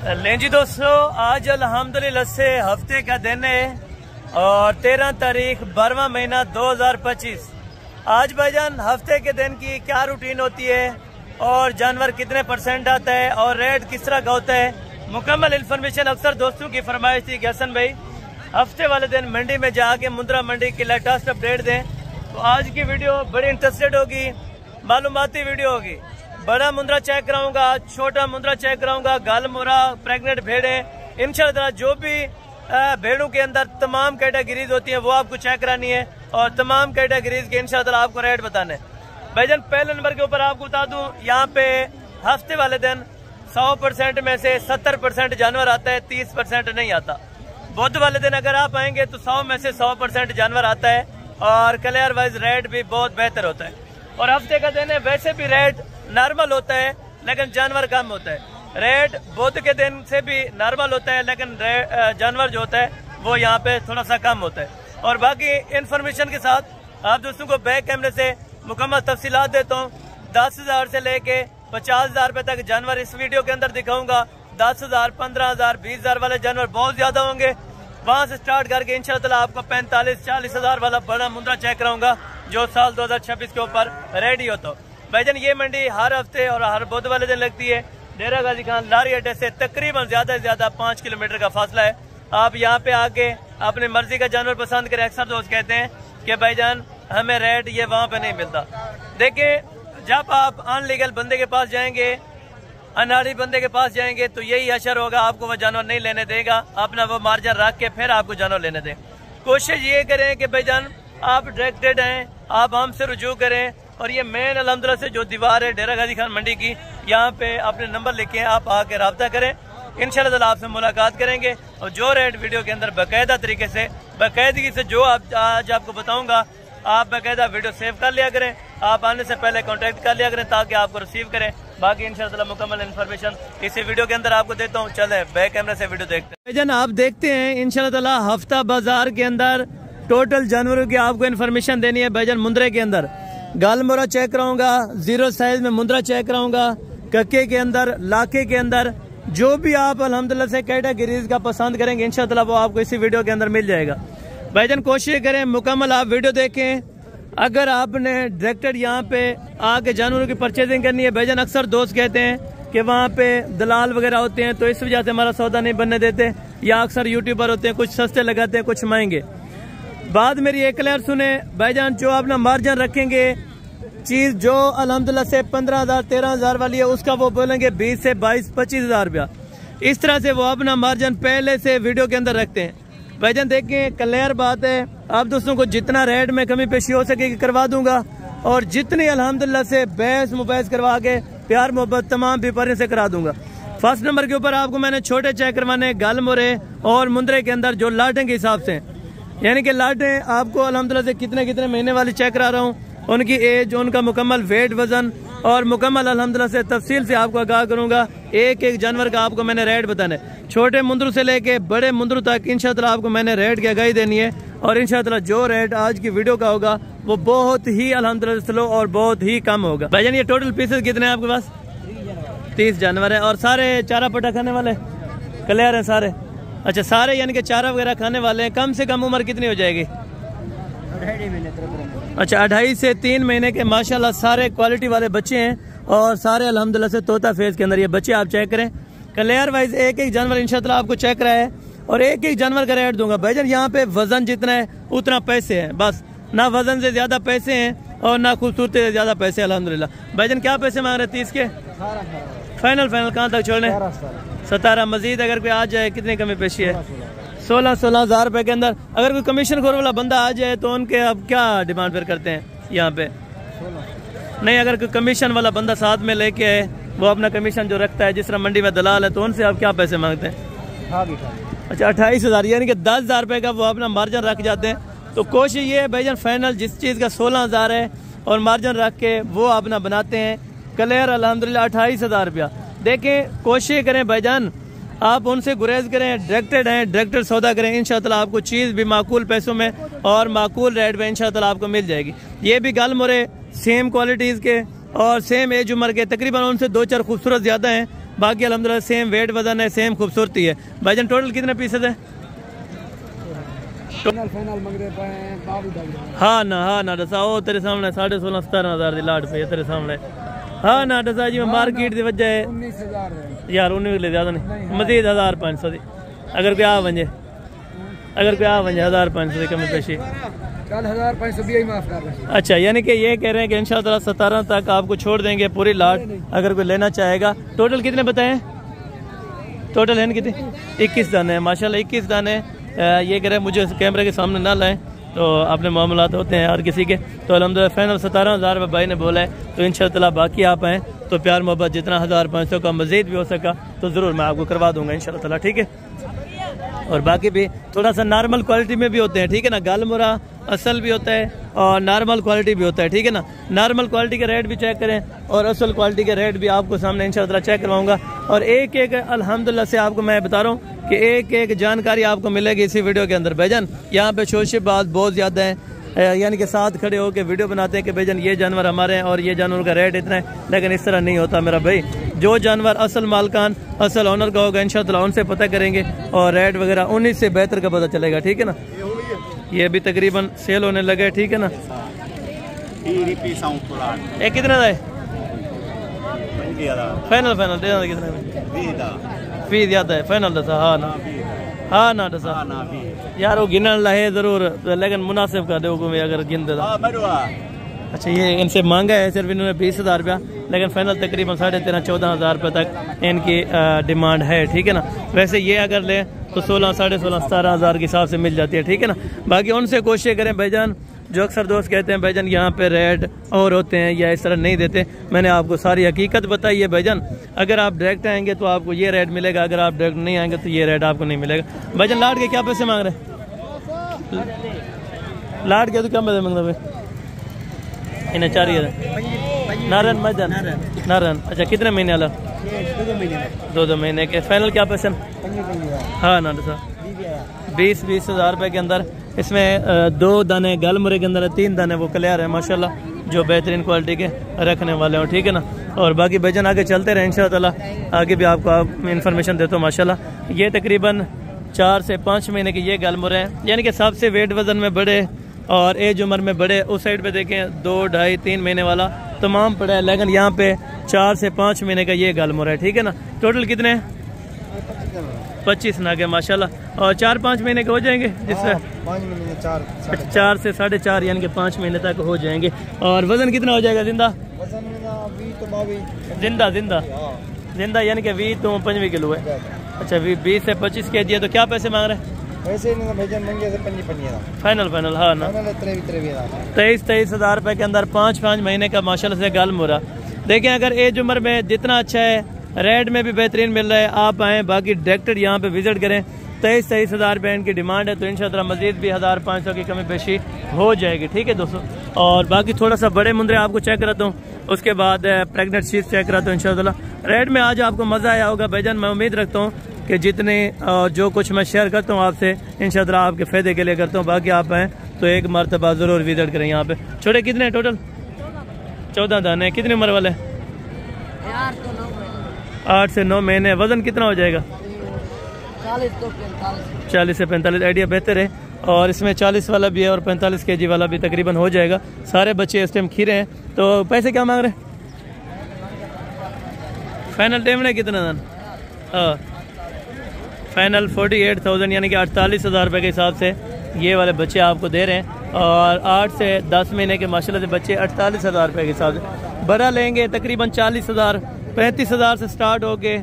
लें जी दोस्तों, आज अल्हम्दुलिल्लाह से हफ्ते का दिन है और 13 तारीख 12वां महीना 2025। आज भाईजान हफ्ते के दिन की क्या रूटीन होती है और जानवर कितने % आता है और रेट किस तरह का होता है, मुकम्मल इन्फॉर्मेशन अक्सर दोस्तों की फरमाइश थी कि हसन भाई हफ्ते वाले दिन मंडी में जाके मुंद्रा मंडी की लेटेस्ट अपडेट दें। तो आज की वीडियो बड़ी इंटरेस्टेड होगी, मालूमाती वीडियो होगी। बड़ा मुंद्रा चेक कराऊंगा, छोटा मुंद्रा चेक कराऊंगा, गाल मोरा, प्रेग्नेंट भेड़े, इंशाल्लाह जो भी भेड़ों के अंदर तमाम कैटेगरीज होती हैं वो आपको चेक करानी है और तमाम कैटेगरीज के इंशाल्लाह आपको रेट बताने हैं। भाईजान पहले नंबर के ऊपर आपको बता दूं, यहाँ पे हफ्ते वाले दिन 100% में से 70% जानवर आता है, 30% नहीं आता। बुध वाले दिन अगर आप आएंगे तो 100 में से 100% जानवर आता है और क्लियर वाइज रेट भी बहुत बेहतर होता है। और हफ्ते का दिन है, वैसे भी रेट नॉर्मल होता है लेकिन जानवर कम होता है। रेट बुध के दिन से भी नॉर्मल होता है लेकिन जानवर जो होता है वो यहाँ पे थोड़ा सा कम होता है। और बाकी इन्फॉर्मेशन के साथ आप दोस्तों को बैक कैमरे से मुकम्मल तफसीलात देता हूँ। 10,000 से लेके 50,000 रुपए तक जानवर इस वीडियो के अंदर दिखाऊंगा। 10,000, 15,000, 20,000 वाले जानवर बहुत ज्यादा होंगे। वहां से स्टार्ट करके इंशाल्लाह आपको 45-40,000 वाला बड़ा मुंद्रा चेक कराऊंगा जो साल 2026 के ऊपर रेडी होता। भाईजान ये मंडी हर हफ्ते और हर बुध वाले दिन लगती है। डेरा गाजी खान लारी अड्डे से तकरीबन ज्यादा से ज्यादा 5 किलोमीटर का फासला है। आप यहाँ पे आके अपनी मर्जी का जानवर पसंद करें। अक्सर दोस्त कहते हैं कि भाईजान हमें रेट ये वहाँ पे नहीं मिलता। देखिए, जब आप अनलीगल बंदे के पास जाएंगे, अनाड़ी बंदे के पास जाएंगे तो यही असर होगा, आपको वो जानवर नहीं लेने देगा। अपना वो मार्जिन रख के फिर आपको जानवर लेने दें। कोशिश ये करें कि भाईजान आप डायरेक्टेड हैं, आप हमसे रुजू करें। और ये मेन अल्हम्दुलिल्लाह से जो दीवार है डेरा गाजी खान मंडी की, यहाँ पे अपने नंबर लिखे आप आके रब्ता करें। इंशाल्लाह आपसे मुलाकात करेंगे और जो रेट वीडियो के अंदर बाकायदा तरीके से बाकायदगी से जो आज आपको बताऊंगा, आप बाकायदा वीडियो सेव कर लिया करें। आप आने से पहले कांटेक्ट कर लिया करें ताकि आपको रिसीव करें। बाकी इंशाल्लाह मुकम्मल इन्फॉर्मेशन इसी वीडियो के अंदर आपको देता हूँ। चले बैक कैमरे से वीडियो देखते हैं। भाईजान आप देखते हैं इंशाल्लाह हफ्ता बाजार के अंदर टोटल जानवरों की आपको इन्फॉर्मेशन देनी है। भाईजान मुंद्रे के अंदर गाल मोरा चेक कराऊंगा, 0 साइज में मुंद्रा चेक कराऊंगा, कक्के के अंदर, लाके के अंदर, जो भी आप अल्हम्दुलिल्लाह से कैटेगरीज का पसंद करेंगे इंशाल्लाह वो आपको इसी वीडियो के अंदर मिल जाएगा। भाईजान कोशिश करें मुकम्मल आप वीडियो देखें। अगर आपने डायरेक्टेड यहाँ पे आके जानवरों की परचेजिंग करनी है, भाईजान अक्सर दोस्त कहते हैं कि वहाँ पे दलाल वगैरह होते हैं तो इस वजह से हमारा सौदा नहीं बनने देते, या अक्सर यूट्यूबर होते हैं, कुछ सस्ते लगाते हैं कुछ महंगे। बात मेरी एक क्लियर सुने भाईजान, जो अपना मार्जिन रखेंगे, चीज जो अल्हम्दुलिल्लाह से 15,000, 13,000 वाली है उसका वो बोलेंगे 20 से 22-25,000 रुपया। इस तरह से वो अपना मार्जिन पहले से वीडियो के अंदर रखते हैं। भाईजान देखें, क्लियर बात है, आप दोस्तों को जितना रेट में कमी पेशी हो सके करवा दूंगा और जितनी अल्हम्दुलिल्लाह से बहस मुबहस करवा के प्यार मोहब्बत तमाम पेपर से करा दूंगा। फर्स्ट नंबर के ऊपर आपको मैंने छोटे चेक करवाने गाल मोरे और मुंद्रे के अंदर जो लाटें के हिसाब से, यानी कि लाटें आपको अल्हम्दुलिल्लाह से कितने कितने महीने वाली चेक करा रहा हूँ, उनकी एज, उनका मुकम्मल वेट, वजन और मुकम्मल अल्हम्दुलिल्लाह से तफसील से आपको आगाह करूंगा। एक एक जानवर का आपको मैंने रेट बताना है, छोटे मुंद्रू से लेके बड़े मुंद्रू तक इंशाल्लाह आपको मैंने रेट की आगाही देनी है। और इंशाल्लाह जो रेट आज की वीडियो का होगा वो बहुत ही अल्हम्दुलिल्लाह स्लो और बहुत ही कम होगा। भाईजान ये टोटल पीसेस कितने हैं आपके पास? 30 जानवर है और सारे चारा पटा खाने वाले क्लियर है सारे? अच्छा, सारे यानी कि चारा वगैरह खाने वाले हैं। कम से कम उम्र कितनी हो जाएगी? 2.5 महीने। अच्छा, 2.5 से 3 महीने के माशाल्लाह सारे क्वालिटी वाले बच्चे हैं और सारे अल्हम्दुलिल्लाह से तोता फेस के अंदर ये बच्चे आप चेक करें। क्लियर वाइज एक एक जानवर इंशाल्लाह आपको चेक रहा है और एक एक जानवर का रेट दूंगा। भाईजान यहाँ पे वजन जितना है उतना पैसे हैं, बस ना वजन से ज्यादा पैसे हैं और ना खूबसूरती से ज्यादा पैसे अल्हम्दुलिल्लाह। भाईजान क्या पैसे मांग रहे 30 के? फाइनल कहाँ तक छोड़ने? 17। मजीद अगर कोई आ जाए कितनी कमी पेशी है? 16,000 रुपए के अंदर। अगर कोई कमीशन खोर वाला बंदा आ जाए तो उनके अब क्या डिमांड फिर करते हैं यहाँ पे? नहीं, अगर कोई कमीशन वाला बंदा साथ में लेके आए, वो अपना कमीशन जो रखता है, जिस तरह मंडी में दलाल है, तो उनसे आप क्या पैसे मांगते हैं? अच्छा, 28,000 यानी कि 10,000 रुपए का वो अपना मार्जिन रख जाते हैं। तो कोशिश ये है भाईजान फाइनल जिस चीज़ का 16,000 है और मार्जिन रख के वो अपना बनाते हैं। क्लियर अल्हम्दुलिल्लाह 28,000 रुपया। देखें, कोशिश करें भाईजान आप उनसे गुरेज करें, डायरेक्टेड हैं, डायरेक्टेड सौदा करें। इंशाल्लाह आपको चीज़ भी माकूल पैसों में और माकूल रेट में इंशाल्लाह आपको मिल जाएगी। ये भी गाल मोरे सेम क्वालिटीज़ के और सेम एज उम्र के, तकरीबन उनसे 2-4 खूबसूरत ज़्यादा हैं बाकी अल्हम्दुलिल्लाह सेम वेट वजन है, सेम खूबसूरती है। भाईजान टोटल कितने पीसेज है? हाँ ना दसा वो तेरे सामने 16,500-17,000 की लाट पे तेरे सामने। हाँ ना दसा जी मैं मार्केट की वजह है 19,000 यार 19 ले ज्यादा नहीं मजीद 1,500 की अगर कोई आ वंजे 1,500 की कमी पेशी। कल 1,500 भी माफ कर रहे हैं। अच्छा यानी कि ये कह रहे हैं कि इंशाअल्लाह 17 तक आपको छोड़ देंगे पूरी लाट अगर कोई लेना चाहेगा। टोटल कितने बताएं? टोटल है कितने? 21 दाने हैं माशाल्लाह 21 दाने। ये कह रहे हैं मुझे कैमरे के सामने ना लाएं तो अपने मामलात होते हैं हर किसी के। तो अल्हम्दुलिल्लाह फाइनल 17,000 रुपये भाई ने बोला है। तो इंशाअल्लाह बाकी आप आएँ तो प्यार मोहब्बत जितना 1,500 का मज़ीद भी हो सका तो ज़रूर मैं आपको करवा दूंगा इंशाअल्लाह, ठीक है। और बाकी भी थोड़ा सा नॉर्मल क्वालिटी में भी होते हैं, ठीक है ना। गालमुरा असल भी होता है और नॉर्मल क्वालिटी भी होता है, ठीक है ना। नॉर्मल क्वालिटी के रेट भी चेक करें और असल क्वालिटी के रेट भी आपको सामने इंशाअल्लाह चेक करवाऊंगा। और एक एक अल्हम्दुलिल्लाह से आपको मैं बता रहा हूँ कि एक एक जानकारी आपको मिलेगी इसी वीडियो के अंदर। भाईजान यहाँ पे शोशे बात बहुत ज़्यादा है, यानी कि साथ खड़े होकर वीडियो बनाते हैं कि भाईजान ये जानवर हमारे हैं और ये जानवर का रेट इतना है, लेकिन इस तरह नहीं होता मेरा भाई। जो जानवर असल मालकान असल ओनर का होगा इंशाअल्लाह उनसे पता करेंगे और रेट वगैरह उन्हीं से बेहतर का पता चलेगा, ठीक है ना। ये भी तकरीबन सेल होने लगे, ठीक है ना। ये कितने का है? फाइनल दे कितने फी ज़्यादा है फाइनल दसा। हाँ ना दसा यार वो गिनन लाए जरूर लेकिन मुनासिब का दो अगर गिन दे। अच्छा ये इनसे मांगा है सिर्फ इन्होंने 20,000 रुपया, लेकिन फाइनल तकरीबन 13,500-14,000 रुपये तक इनकी डिमांड है, ठीक है ना। वैसे ये अगर लें तो 16, 16,500, 17,000 के हिसाब से मिल जाती है, ठीक है ना। बाकी उनसे कोशिश करें भाईजान, जो अक्सर दोस्त कहते हैं भाईजान यहाँ पे रेट और होते हैं या इस तरह नहीं देते, मैंने आपको सारी हकीकत बताई है भाईजान। अगर आप डायरेक्ट आएंगे तो आपको ये रेट मिलेगा, अगर आप डायरेक्ट नहीं आएंगे तो ये रेट आपको नहीं मिलेगा। भाईजान लाट के क्या पैसे मांग रहे हैं? लाट के तो क्या पैसे मांग रहे हैं? इन्हें 4,000 नारन मैदान नारन। अच्छा कितने महीने वाला? 2 महीने के। फाइनल क्या पैसे? हाँ ना सर 20,000 रुपये के अंदर। इसमें 2 दाने गालमुरे के अंदर है, 3 दाने वो क्लियर है माशाल्लाह, जो बेहतरीन क्वालिटी के रखने वाले हो, ठीक है ना। और बाकी भाईजान आगे चलते रहे इंशाअल्लाह, आगे भी आपको इन्फॉर्मेशन देता हूँ माशाल्लाह। ये तकरीबन 4 से 5 महीने के ये गालमुरे हैं, यानी कि सबसे वेट वजन में बड़े और एज उम्र में बड़े। उस साइड पे देखें 2, 2.5, 3 महीने वाला तमाम पड़ा है, लेकिन यहाँ पे 4 से 5 महीने का ये गालमुरा है, ठीक है ना। टोटल कितने हैं? 25 नागे माशाल्लाह। और 4-5 महीने के हो जाएंगे, जिससे 4 से 4.5 यानी कि 5 महीने तक हो जाएंगे। और वजन कितना हो जाएगा जिंदा? जिंदा यानी कि 20 तो 25 किलो है। अच्छा 20 से 25 के जी। तो क्या पैसे मांग रहे हैं? फाइनल हाँ ना 23,000 रुपये के अंदर 5 महीने का माशाल्लाह से गालमुरा। देखें अगर एज उम्र में जितना अच्छा है, रेट में भी बेहतरीन मिल रहा है, आप आएँ। बाकी डायरेक्टर यहाँ पे विजिट करें। 23,000 रुपये इनकी डिमांड है, तो इंशाअल्लाह मजीद भी 1,500 की कमी पेशी हो जाएगी, ठीक है दोस्तों। और बाकी थोड़ा सा बड़े मुंदरे आपको चेक कराता हूँ, उसके बाद प्रेगनेंट शीट चेक कराता हूँ इंशाअल्लाह। रेट में आज आपको मज़ा आया होगा भाईजान। मैं उम्मीद रखता हूँ कि जितने जो कुछ मैं शेयर करता हूँ आपसे इंशाअल्लाह आपके फ़ायदे के लिए करता हूँ। बाकी आप आएँ तो एक मरतबा ज़रूर विजिट करें यहाँ पे। छोटे कितने हैं टोटल? 14 दाने। कितनी उम्र वाले? 8 से 9 महीने। वज़न कितना हो जाएगा? 40 से 45। आइडिया बेहतर है। और इसमें 40 वाला भी है और 45 kg वाला भी तकरीबन हो जाएगा। सारे बच्चे इस टाइम खीरे हैं। तो पैसे क्या मांग रहे हैं? फाइनल टाइम है कितना दान? हाँ फाइनल 48,000 यानी कि 48,000 रुपये के हिसाब से ये वाले बच्चे आपको दे रहे हैं। और 8 से 10 महीने के माशाल्लाह से बच्चे 48,000 रुपये के हिसाब से। बड़ा लेंगे तकरीबन 40,000 35,000 से स्टार्ट होके,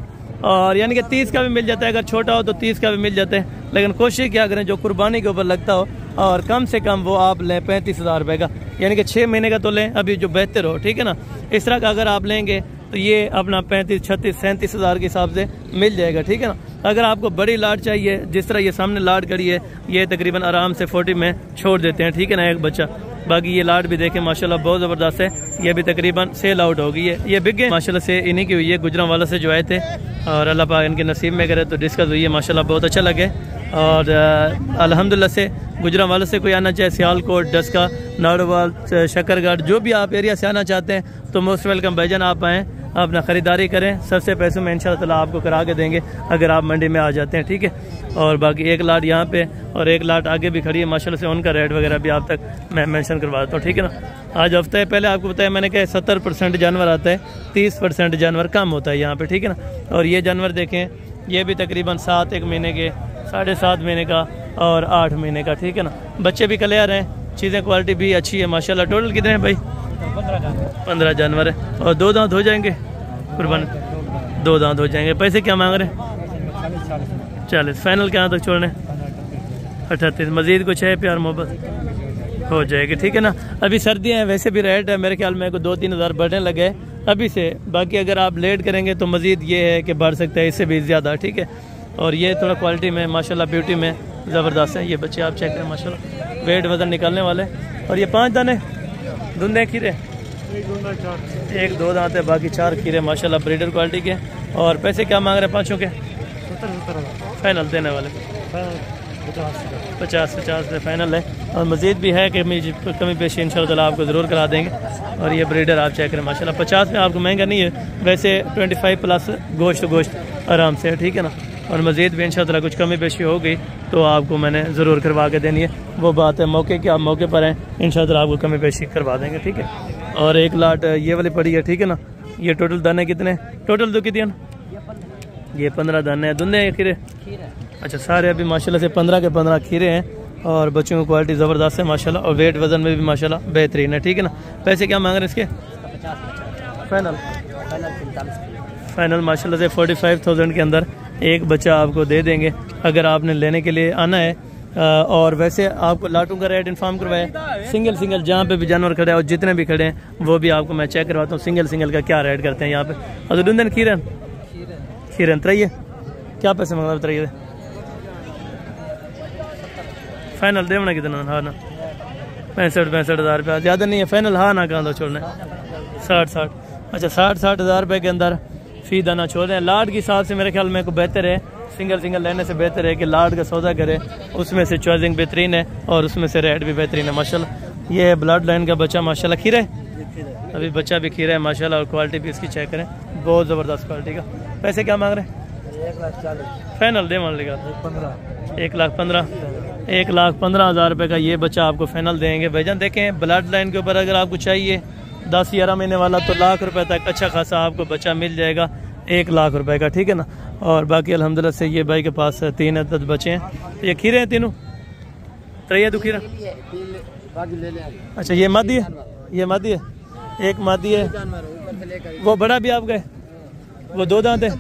और यानी कि 30 का भी मिल जाता है। अगर छोटा हो तो 30 का भी मिल जाता है, लेकिन कोशिश क्या करें जो कुर्बानी के ऊपर लगता हो, और कम से कम वो आप लें 35,000 रुपये का, यानी कि 6 महीने का तो लें अभी जो बेहतर हो, ठीक है ना। इस तरह का अगर आप लेंगे तो ये अपना 35, 36, 37,000 के हिसाब से मिल जाएगा, ठीक है ना। अगर आपको बड़ी लाट चाहिए, जिस तरह ये सामने लाट करी है, ये तकरीबन आराम से 40 में छोड़ देते हैं, ठीक है ना, एक बच्चा। बाकी ये लाट भी देखें माशाल्लाह बहुत ज़बरदस्त है। ये भी तकरीबन सेल आउट हो गई है। ये बिग है माशाल्लाह से, इन्हीं की हुई है, गुजरांवाला से जो आए थे, और अल्लाह पाक इनके नसीब में करे तो डिस्कस हुई है माशाल्लाह, बहुत अच्छा लगे। और अल्हम्दुलिल्लाह से गुजरांवाला से कोई आना चाहे, सियालकोट, डस्का, नाड़ोवाल, शकरगढ़, जो भी आप एरिया से आना चाहते हैं तो मोस्ट वेलकम भाईजान। आप आएँ अपना ख़रीदारी करें, सस्ते पैसों में इंशाअल्लाह ताला आपको करा के देंगे अगर आप मंडी में आ जाते हैं, ठीक है। और बाकी एक लाट यहाँ पे और एक लाट आगे भी खड़ी है माशाल्लाह से, उनका रेट वगैरह भी आप तक मैं मेंशन करवा देता हूँ, ठीक है ना। आज हफ्ते है, पहले आपको बताया मैंने कि 70% जानवर आता है, 30% जानवर कम होता है यहाँ पे, ठीक है ना। और ये जानवर देखें, ये भी तकरीबन 7 महीने के, 7.5 महीने का और 8 महीने का, ठीक है ना। बच्चे भी क्लियर हैं, चीज़ें क्वालिटी भी अच्छी है माशाल्लाह। टोटल कितने हैं भाई? 15 जानवर है। और 2 दांत हो जाएंगे कुर्बान? 2 दांत हो जाएंगे। पैसे क्या मांग रहे हैं? 40। फाइनल कहाँ तक छोड़ने? 38। मज़ीद कुछ है प्यार मोहब्बत हो जाएगी, ठीक है ना। अभी सर्दियाँ हैं, वैसे भी रेट है मेरे ख्याल में 2-3 हज़ार बढ़ने लगे अभी से। बाकी अगर आप लेट करेंगे तो मज़ीद ये है कि बढ़ सकता है इससे भी ज़्यादा, ठीक है। और ये थोड़ा क्वालिटी में माशाल्लाह ब्यूटी में ज़बरदस्त है। ये बच्चे आप चेक करें माशाल्लाह, वेट वज़न निकालने वाले। और ये 5 दाने धुंधे खीरे, 1-2 दांत है, बाकी 4 खीरे माशाल्लाह ब्रीडर क्वालिटी के। और पैसे क्या मांग रहे हैं पाँचों के? 70 फाइनल देने वाले? 50 से फाइनल है। और मज़ीद भी है कि कमी पेशी इंशाअल्लाह ताला आपको ज़रूर करा देंगे। और ये ब्रीडर आप चेक करें माशाल्लाह, 50 में आपको महंगा नहीं है, वैसे 25+ गोश्त आराम से है, ठीक है ना। और मज़ीद भी इंशाअल्लाह कुछ कमी पेशी हो गई तो आपको मैंने ज़रूर करवा के देनी है, वो बात है मौके की, आप मौके पर हैं इंशाअल्लाह आपको कमी पेशी करवा देंगे, ठीक है। और एक लाट ये वाली पड़ी है, ठीक है ना। ये टोटल दाने कितने? टोटल दो कितने? ये 15 दाने हैं। धुंधे खीरे? अच्छा, सारे अभी माशाल्लाह से 15 के 15 खीरे हैं। और बच्चों की क्वालिटी ज़बरदस्त है माशाल्लाह, और वेट वज़न में भी माशाल्लाह बेहतरीन है, ठीक है ना। पैसे क्या मांग रहे हैं इसके? फाइनल माशाल्लाह से 45,000 के अंदर एक बच्चा आपको दे देंगे अगर आपने लेने के लिए आना है। और वैसे आपको लाटों का रेट इन्फॉर्म करवाया, सिंगल जहाँ पे भी जानवर खड़े हैं और जितने भी खड़े हैं वो भी आपको मैं चेक करवाता हूँ सिंगल का क्या रेट करते हैं यहाँ पे। और दुंदन खीरन त्रैये क्या पैसे मांग त्रैये? फाइनल देवना कितना? हाँ ना 65 हज़ार रुपया, ज़्यादा नहीं है फाइनल। हाँ ना कहाँ दो छोड़ना? 60। अच्छा, 60 हज़ार रुपये के अंदर फी दाना छोड़ रहे हैं। लाट के हिसाब से मेरे ख्याल में को बेहतर है, सिंगल लेने से बेहतर है कि लाट का सौदा करे, उसमें से चॉइसिंग बेहतरीन है और उसमें से रेट भी बेहतरीन है माशाल्लाह। ये है ब्लड लाइन का बच्चा माशाल्लाह, खीरा है अभी बच्चा भी खीरा है माशाल्लाह। और क्वालिटी भी इसकी चेक करें, बहुत ज़बरदस्त क्वालिटी का। पैसे क्या मांग रहे हैं? 1,40,000 फाइनल दे मान लेगा? 1,15,000 हज़ार रुपये का ये बच्चा आपको फाइनल देंगे भाईजान। देखें ब्लड लाइन के ऊपर अगर आपको चाहिए 10-11 महीने वाला तो लाख रुपए तक अच्छा खासा आपको बच्चा मिल जाएगा, 1 लाख रुपए का, ठीक है ना। और बाकी अल्हम्दुलिल्लाह से ये भाई के पास 3 अदद बच्चे हैं। तो ये खीरे हैं तीनों? त्रैया दो खीरा? अच्छा, ये मादी है? ये मादी है, एक मादी है। वो बड़ा भी आप गए? वो 2 दांत है?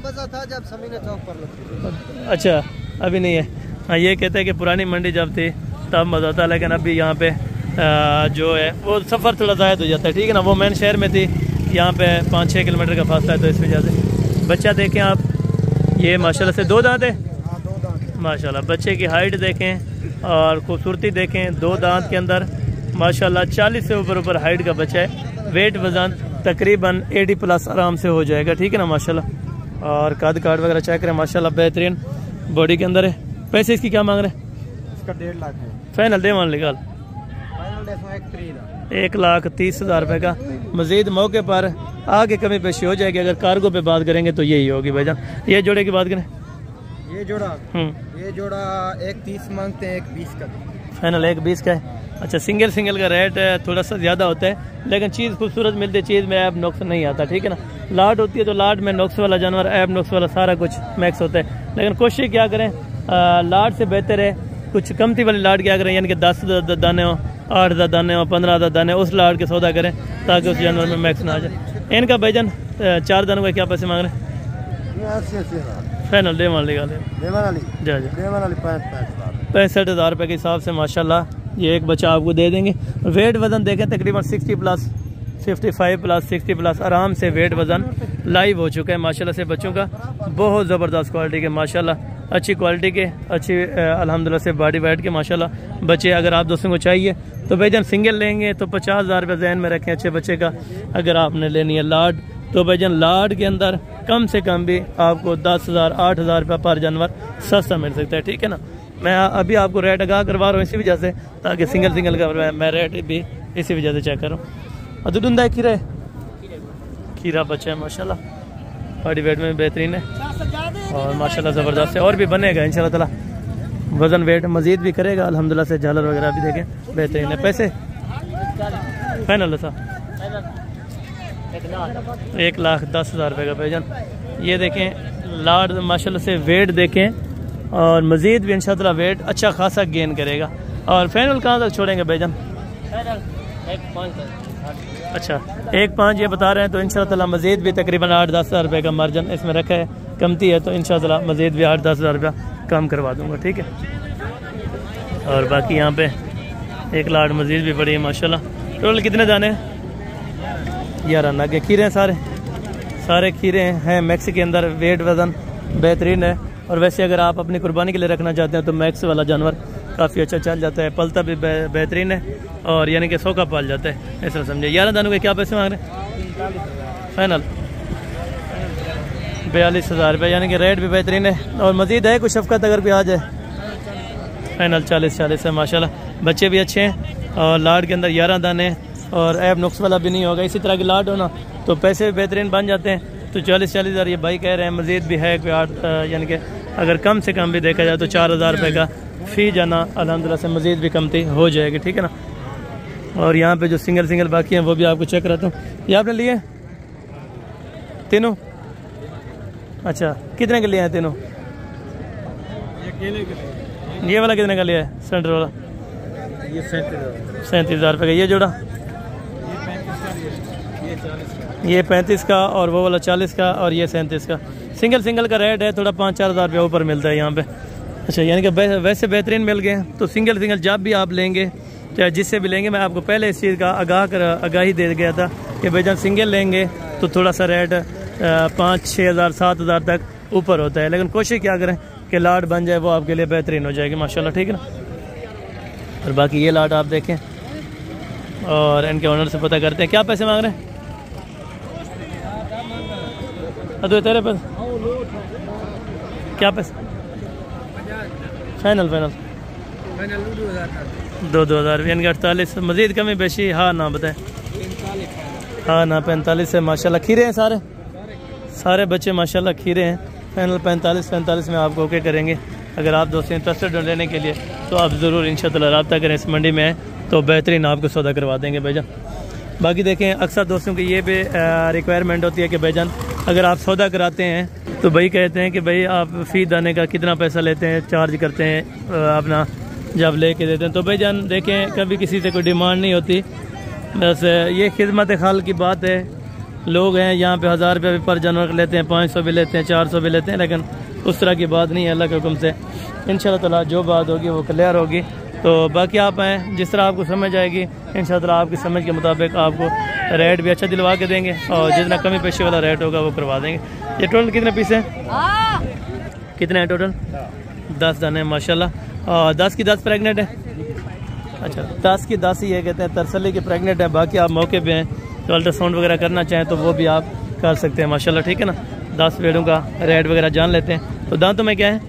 अच्छा, अभी नहीं है। हाँ, ये कहते हैं कि पुरानी मंडी जब थी तब मज़ा आता, लेकिन अभी यहाँ पे जो है वो सफ़र थोड़ा ज़ायद हो जाता है, ठीक है ना। वो मेन शहर में थी, यहाँ पे 5-6 किलोमीटर का फासला है, तो इस वजह से। बच्चा देखें आप, ये माशाल्लाह से 2 दांत है माशाल्लाह। बच्चे की हाइट देखें और खूबसूरती देखें, 2 दांत के अंदर माशाल्लाह 40 से ऊपर हाइट का बच्चा है। वेट वज़न तकरीबन 80+ आराम से हो जाएगा, ठीक है ना माशाल्लाह। और कद काट वगैरह चेक करें माशाल्लाह, बेहतरीन बॉडी के अंदर है। पैसे इसकी क्या मांग रहे हैं? इसका 1.5 लाख है। फाइनल दे मान लेगा? 1,30,000 रुपये का। मज़ीद मौके पर आगे कमी पेशी हो जाएगी। अगर कार्गो पे बात करेंगे तो यही होगी भाईजान। ये जोड़े की बात करें? ये जोड़ा 1,30 मांगते हैं, 1,20 का। फाइनल 1,20 का है। अच्छा, सिंगल का रेट थोड़ा सा ज़्यादा होता है, लेकिन चीज़ खूबसूरत मिलती है, चीज़ में ऐब नुक्स नहीं आता, ठीक है ना। लाट होती है तो लाट में नुक्स वाला जानवर, ऐब नुक्स वाला सारा कुछ मैक्स होता है। लेकिन कोशिश क्या करें, लाट से बेहतर है कुछ कमती वाली लाट क्या करें, यानी कि 10 दाने हो, 8 दाने हो, 15 दाने, उस लाट के सौदा करें ताकि उस जानवर में मैक्स ना आ जाए। इनका भाईजान 4 दानों का क्या पैसे मांग रहे हैं? फाइनल दे मान लेगा? 65,000 रुपये के हिसाब से माशाल्लाह ये एक बच्चा आपको दे देंगे। वेट वज़न देखें तकरीबन 60+, 55+, 60+ आराम से वेट वज़न लाइव हो चुका है माशाल्लाह से बच्चों का। बहुत ज़बरदस्त क्वालिटी के माशाल्लाह, अच्छी क्वालिटी के, अच्छी अल्हम्दुलिल्लाह से बॉडी वेट के माशाल्लाह बच्चे। अगर आप दोस्तों को चाहिए तो भाईजान सिंगल लेंगे तो 50,000 रुपये जहन में रखें अच्छे बच्चे का। अगर आपने लेनी है लाड तो भाईजान लाड के अंदर कम से कम भी आपको 10,000, 8,000 रुपये पर जानवर सस्ता मिल सकता है, ठीक है ना। मैं अभी आपको रेट आगाह करवा रहा हूँ इसी वजह से, ताकि सिंगल का मैं रेट भी इसी वजह से चेक कर रहा हूँ। अदुंदा खीरा बच्चा है माशाल्लाह, बॉडी वेट में बेहतरीन है और माशाल्लाह ज़बरदस्त है। और भी बनेगा इंशाल्लाह ताला, वज़न वेट मज़ीद भी करेगा अल्हम्दुलिल्लाह से। झालर वगैरह भी देखें बेहतरीन है। पैसे फाइनल है 1,10,000 रुपये का भाईजान। ये देखें लाड माशाल्लाह से वेट देखें और मज़ीद भी इंशाल्लाह वेट अच्छा खासा गेन करेगा। और फाइनल कहाँ तक छोड़ेंगे भाईजान? 1,5 अच्छा 1,5 ये बता रहे हैं, तो इंशाल्लाह मज़ीद भी तकरीबन 8-10 हज़ार रुपये का मार्जिन इसमें रखा है, कमती है तो इंशाल्लाह मज़ीद भी 8-10 हज़ार रुपया कम करवा दूँगा, ठीक है। और बाकी यहाँ पे एक लाड मज़ीद भी पड़ी है माशाल्लाह। टोटल कितने दाने हैं? 11 नागे खीरे हैं, सारे खीरे हैं मैक्स के अंदर। वेट वज़न बेहतरीन है। और वैसे अगर आप अपनी कुर्बानी के लिए रखना चाहते हैं तो मैक्स वाला जानवर काफ़ी अच्छा चल जाता है, पलता भी बेहतरीन है और यानी कि 100 का पाल जाता है, ऐसा समझे। 11 दानों के क्या पैसे मांग रहे हैं? फाइनल 42,000 रुपये, यानी कि रेट भी बेहतरीन है। और मज़ीद है कुछ शफ़क़त अगर भी आ जाए? फाइनल 40 है माशाल्लाह। बच्चे भी अच्छे हैं और लाड के अंदर 11 दाने और ऐब नुक्स वाला भी नहीं होगा। इसी तरह की लाड होना तो पैसे भी बेहतरीन बन जाते हैं। तो 40 हज़ार ये भाई कह रहे हैं। मज़ीद भी है कोई 8, यानी कि अगर कम से कम भी देखा जाए तो 4,000 रुपये का फ़ी जाना अल्हम्दुलिल्लाह से मज़ीद भी कमती हो जाएगी, ठीक है ना। और यहाँ पे जो सिंगल बाकी हैं वो भी आपको चेक कराता हूँ। ये आपने लिए तीनों? अच्छा कितने के लिए हैं तीनों? ये वाला कितने का लिया है? सेंटर वाला ये 37,000 रुपये का। ये जोड़ा ये 35 का और वो वाला 40 का और ये 37 का। सिंगल का रेट है थोड़ा 5-4 हज़ार रुपये ऊपर मिलता है यहाँ पे। अच्छा यानी कि वैसे बेहतरीन मिल गए। तो सिंगल जब भी आप लेंगे चाहे जिससे भी लेंगे, मैं आपको पहले इस चीज़ का आगाही दे गया था कि भाईजान सिंगल लेंगे तो थोड़ा सा रेट 5-6 हज़ार 7 हज़ार तक ऊपर होता है। लेकिन कोशिश क्या करें कि लाट बन जाए, वो आपके लिए बेहतरीन हो जाएगी माशाल्लाह, ठीक है ना। और बाकी ये लाट आप देखें और इनके ओनर से पता करते हैं क्या पैसे मांग रहे हैं। अदो तेरे पास क्या पैसे? फाइनल 2,000 यानी कि 48। मज़ीद कमी बेशी? हाँ ना बताएं। हाँ ना 45 है माशाल्लाह। खीरे हैं सारे बच्चे माशाल्लाह खीरे हैं। फाइनल 45 में आपको ओके करेंगे। अगर आप दोस्त इंटरेस्टेड हो लेने के लिए तो आप ज़रूर इंशाल्लाह रब्ता करें। इस मंडी में तो बेहतरीन आपको सौदा करवा देंगे भाईजान। बाकी देखें अक्सर दोस्तों की ये भी रिक्वायरमेंट होती है कि भाईजान अगर आप सौदा कराते हैं तो भाई कहते हैं कि भाई आप फ़ी दाने का कितना पैसा लेते हैं, चार्ज करते हैं अपना जब ले के देते हैं। तो भाईजान देखें कभी किसी से कोई डिमांड नहीं होती, बस ये खिदमत खाल की बात है। लोग हैं यहाँ पे 1000 रुपये भी पर जानवर लेते हैं, 500 भी लेते हैं, 400 भी लेते हैं, लेकिन उस तरह की बात नहीं है। अल्लाह के हुक्म से इंशाअल्लाह ताला जो बात होगी वो क्लियर होगी। तो बाकी आप हैं जिस तरह आपको समझ आएगी इंशाअल्लाह आपकी समझ के मुताबिक आपको रेट भी अच्छा दिलवा के देंगे और जितना कमी पेशी वाला रेट होगा वो करवा देंगे। ये टोटल कितने पीस हैं? कितने हैं टोटल? 10 दाने माशाल्लाह। और 10 की 10 प्रेगनेंट है? अच्छा 10 की 10 ही है कहते हैं, तसल्ली की प्रेगनेंट है। बाकी आप मौके पे हैं तो अल्ट्रासाउंड वगैरह करना चाहें तो वो भी आप कर सकते हैं माशाल्लाह, ठीक है ना। 10 भेड़ों का रेट वगैरह जान लेते हैं। तो दांतों में क्या है?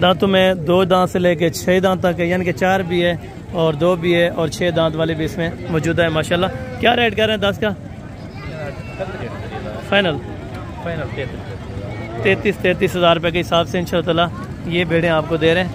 दांतों में 2 दांत से लेके 6 दांत तक है, यानी कि 4 भी है और 2 भी है और 6 दांत वाले भी इसमें मौजूद है माशाल्लाह। क्या रेट कर रहे हैं 10 का? फाइनल 33 हज़ार रुपये के हिसाब से इंशाअल्लाह ये भेड़ें आपको दे रहे हैं।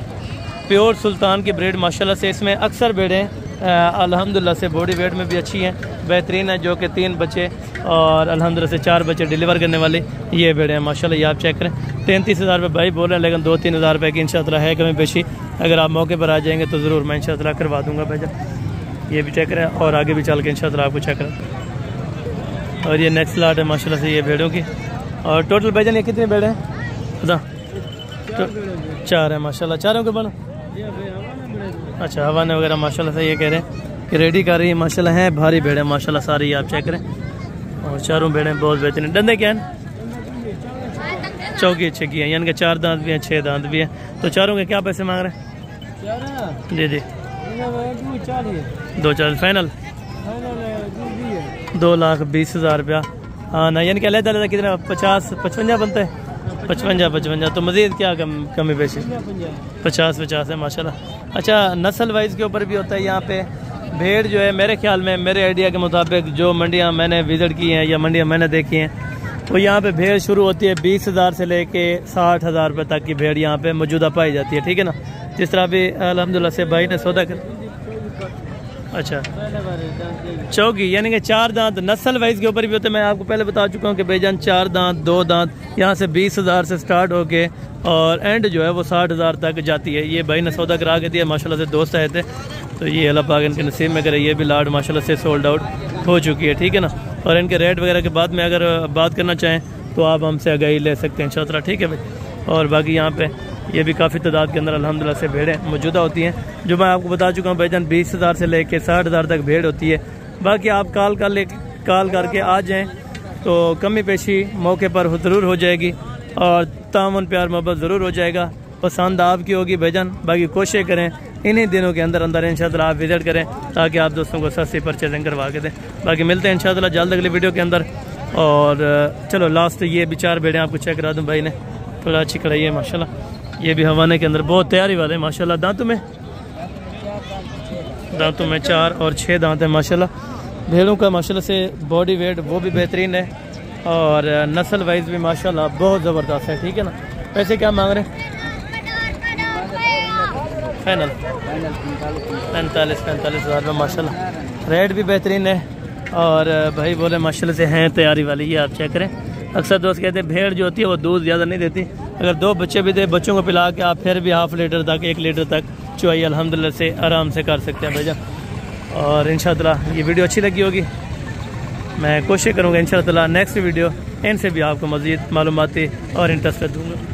प्योर सुल्तान की ब्रीड माशाल्लाह से। इसमें अक्सर भेड़ें अल्हम्दुलिल्लाह से बॉडी वेट में भी अच्छी हैं, बेहतरीन है, जो कि 3 बच्चे और अल्हम्दुलिल्लाह से 4 बच्चे डिलीवर करने वाले ये भेड़ें हैं माशाल्लाह। ये आप चेक करें। 33 हज़ार रुपये भाई बोल रहे हैं, लेकिन 2-3 हज़ार रुपये की इंशाअल्लाह है कमी पेशी। अगर आप मौके पर आ जाएंगे तो ज़रूर मैं इंशाअल्लाह करवा दूँगा भैया। ये भी चेक करें और आगे भी चल के इंशाअल्लाह आपको चेक करें। और ये नेक्स्ट लाट है माशाल्लाह से ये भेड़ों की। और टोटल भाईजान ये कितने भेड़े हैं? पता 4 है माशाल्लाह। चारों के बनो? अच्छा हवाने वगैरह माशाल्लाह से ये कह रहे हैं कि रेडी कर रही है माशाल्लाह। हैं भारी भेड़े माशाल्लाह सारी, आप चेक करें। और चारों भेड़े बहुत बेहतरीन। डंडे क्या हैं? चौकी छकी है, यानी कि 4 दांत भी हैं, 6 दांत भी हैं। तो चारों के क्या पैसे मांग रहे हैं? जी 2-4 फाइनल 2,20,000 रुपया। हाँ ना, यानी कि अलग कितना 50-55 बनता है? 55 तो मज़ीद क्या कमी पेशी? 50 है माशाल्लाह। अच्छा नस्ल वाइज के ऊपर भी होता है यहाँ पे भेड़ जो है मेरे ख्याल में, मेरे आइडिया के मुताबिक जो मंडियाँ मैंने विज़िट की हैं या मंडियाँ मैंने देखी हैं, तो यहाँ पे भेड़ शुरू होती है 20,000 से लेके 60,000 रुपये तक की भेड़ यहाँ पे मौजूदा पाई जाती है। ठीक है ना, जिस तरह भी अल्हम्दुलिल्लाह से भाई ने सौदा कर। अच्छा, चौकी यानी कि 4 दांत नस्ल वाइज के ऊपर भी होते हैं। मैं आपको पहले बता चुका हूँ कि भाईजान 4 दांत 2 दांत यहाँ से 20,000 से स्टार्ट होके और एंड जो है वो 60,000 तक जाती है। ये भाई ने सौदा करा के दिया, माशाल्लाह से दोस्त आए थे, तो ये अल्लाह पाक इनके नसीब में करे। ये भी लाड माशाल्लाह से सोल्ड आउट हो चुकी है। ठीक है ना, और इनके रेट वगैरह के बाद में अगर बात करना चाहें तो आप हमसे आगाही ले सकते हैं इंशाअल्लाह। ठीक है भाई, और बाकी यहाँ पे ये भी काफ़ी तादाद के अंदर अल्हम्दुलिल्लाह से भेड़ें मौजूदा होती हैं, जो मैं आपको बता चुका हूँ भाईजान 20,000 से लेके 60,000 तक भेड़ होती है। बाकी आप कॉल करके आ जाएँ तो कमी पेशी मौके पर ज़रूर हो जाएगी और तामुन प्यार मोहब्बत ज़रूर हो जाएगा। पसंद आपकी होगी भाईजान। बाकी कोशिश करें इन्हीं दिनों के अंदर अंदर इंशाअल्लाह आप विजिट करें ताकि आप दोस्तों को सस्ती परचेजिंग करवा के दें। बाकी मिलते हैं इंशाअल्लाह जल्द अगली वीडियो के अंदर। और चलो लास्ट ये भी 4 भेड़ें आपको चेक करा दूँ। भाई ने थोड़ा अच्छी कढ़ाई है माशाल्लाह, ये भी हवाने के अंदर बहुत तैयारी वाले हैं माशाल्लाह। दांतों में 4 और 6 दांत है माशाल्लाह। भेड़ों का माशाल्लाह से बॉडी वेट वो भी बेहतरीन है और नस्ल वाइज भी माशाल्लाह बहुत ज़बरदस्त है। ठीक है ना, पैसे क्या मांग रहे हैं? फाइनल 45,000 में माशाल्लाह। रेट भी बेहतरीन है और भाई बोले माशाल्लाह से हैं तैयारी वाली। ये आप चेक करें। अक्सर दोस्त कहते हैं भेड़ जो होती है वो दूध ज़्यादा नहीं देती। अगर 2 बच्चे भी दे, बच्चों को पिला के आप फिर भी ½ लीटर तक 1 लीटर तक चुवाई अल्हम्दुलिल्लाह से आराम से कर सकते हैं भाईजान। और इंशाअल्लाह ये वीडियो अच्छी लगी होगी। मैं कोशिश करूँगा इंशाअल्लाह नेक्स्ट वीडियो इनसे भी आपको मज़ीद मालूमाती और इंटरेस्ट दूँगा।